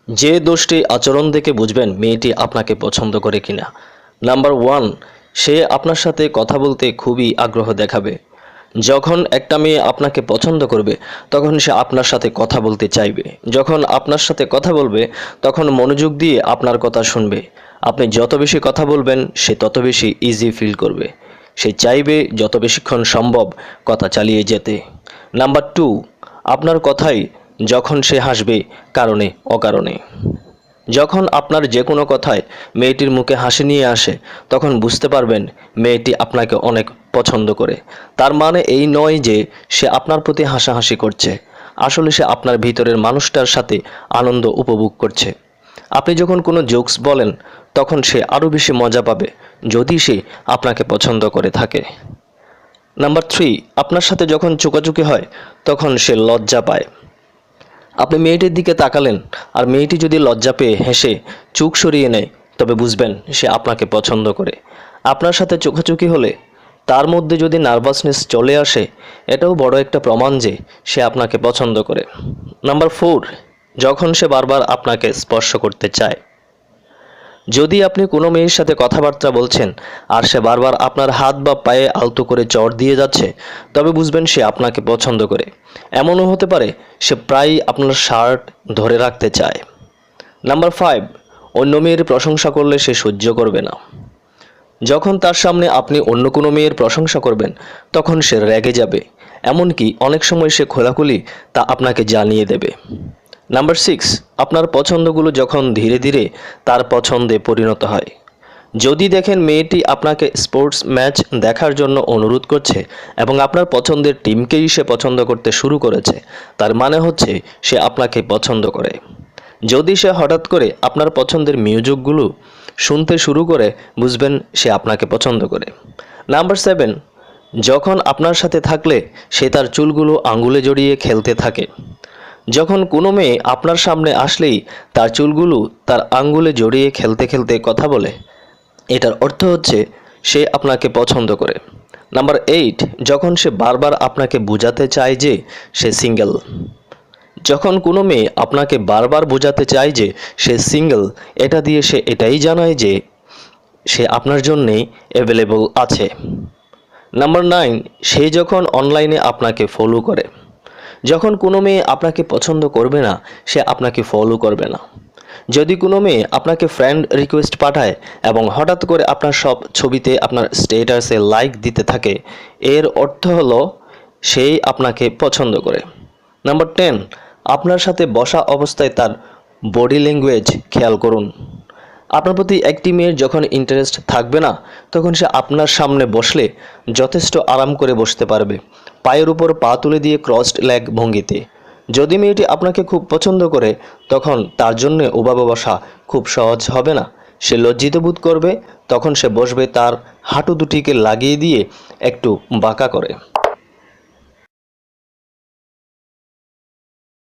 যে দোষটি আচরণ দেখে বুঝবেন মেয়েটি আপনাকে পছন্দ করে কিনা। নাম্বার 1, সে আপনার সাথে কথা বলতে খুবই আগ্রহ দেখাবে। যখন একটা মেয়ে আপনাকে পছন্দ করবে তখন সে আপনার সাথে কথা বলতে চাইবে। যখন আপনার সাথে কথা বলবে তখন মনোযোগ দিয়ে আপনার কথা শুনবে। আপনি যত বেশি কথা বলবেন সে তত বেশি ইজি ফিল করবে। সে চাইবে যত বেশিক্ষণ সম্ভব কথা চালিয়ে যেতে। নাম্বার 2, আপনার কথাই যখন সে হাসবে কারণে অকারণে। যখন আপনার যে কোনো কথায় মেয়েটির মুখে হাসি নিয়ে আসে তখন বুঝতে পারবেন মেয়েটি আপনাকে অনেক পছন্দ করে। তার মানে এই নয় যে সে আপনার প্রতি হাসাহাসি করছে, আসলে সে আপনার ভিতরের মানুষটার সাথে আনন্দ উপভোগ করছে। আপনি যখন কোনো জোকস বলেন তখন সে আরও বেশি মজা পাবে যদি সে আপনাকে পছন্দ করে থাকে। নাম্বার 3, আপনার সাথে যখন চোকাচুকি হয় তখন সে লজ্জা পায়। আপনি মেয়েটির দিকে তাকালেন আর মেয়েটি যদি লজ্জা পেয়ে হেসে চোখ সরিয়ে নেয় তবে বুঝবেন সে আপনাকে পছন্দ করে। আপনার সাথে চোখাচোখি হলে তার মধ্যে যদি নার্ভাসনেস চলে আসে এটাও বড় একটা প্রমাণ যে সে আপনাকে পছন্দ করে। নাম্বার 4, যখন সে বারবার আপনাকে স্পর্শ করতে চায়। যদি আপনি কোনো মেয়ের সাথে কথাবার্তা বলছেন আর সে বারবার আপনার হাত বা পায়ে আলতো করে চড় দিয়ে যাচ্ছে তবে বুঝবেন সে আপনাকে পছন্দ করে। এমনও হতে পারে সে প্রায়ই আপনার শার্ট ধরে রাখতে চায়। নাম্বার 5, অন্য মেয়ের প্রশংসা করলে সে সহ্য করবে না। যখন তার সামনে আপনি অন্য কোনো মেয়ের প্রশংসা করবেন তখন সে রেগে যাবে, এমনকি অনেক সময় সে খোলাখুলি তা আপনাকে জানিয়ে দেবে। নাম্বার 6, আপনার পছন্দগুলো যখন ধীরে ধীরে তার পছন্দে পরিণত হয়। যদি দেখেন মেয়েটি আপনাকে স্পোর্টস ম্যাচ দেখার জন্য অনুরোধ করছে এবং আপনার পছন্দের টিমকেই সে পছন্দ করতে শুরু করেছে, তার মানে হচ্ছে সে আপনাকে পছন্দ করে। যদি সে হঠাৎ করে আপনার পছন্দের মিউজিকগুলো শুনতে শুরু করে বুঝবেন সে আপনাকে পছন্দ করে। নাম্বার 7, যখন আপনার সাথে থাকলে সে তার চুলগুলো আঙুলে জড়িয়ে খেলতে থাকে। যখন কোনো মেয়ে আপনার সামনে আসলেই তার চুলগুলো তার আঙ্গুলে জড়িয়ে খেলতে খেলতে কথা বলে, এটার অর্থ হচ্ছে সে আপনাকে পছন্দ করে। নাম্বার 8, যখন সে বারবার আপনাকে বোঝাতে চায় যে সে সিঙ্গেল। যখন কোনো মেয়ে আপনাকে বারবার বোঝাতে চায় যে সে সিঙ্গেল, এটা দিয়ে সে এটাই জানায় যে সে আপনার জন্যেই অ্যাভেলেবল আছে। নাম্বার 9, সে যখন অনলাইনে আপনাকে ফলো করে। যখন কোনো মেয়ে আপনাকে পছন্দ করবে না সে আপনাকে ফলো করবে না। যদি কোনো মেয়ে আপনাকে ফ্রেন্ড রিকোয়েস্ট পাঠায় এবং হঠাৎ করে আপনার সব ছবিতে আপনার স্ট্যাটাসে লাইক দিতে থাকে, এর অর্থ হলো সেই আপনাকে পছন্দ করে। নাম্বার 10, আপনার সাথে বসা অবস্থায় তার বডি ল্যাঙ্গুয়েজ খেয়াল করুন। আপনার প্রতি একটি মেয়ের যখন ইন্টারেস্ট থাকবে না তখন সে আপনার সামনে বসলে যথেষ্ট আরাম করে বসতে পারবে, পায়ের উপর পা তুলে দিয়ে ক্রসড লেগ ভঙ্গিতে। যদি মেয়েটি আপনাকে খুব পছন্দ করে তখন তার জন্য ওভাবে বসা খুব সহজ হবে না। সে লজ্জিত বোধ করবে, তখন সে বসবে তার হাঁটু দুটিকে লাগিয়ে দিয়ে একটু বাঁকা করে।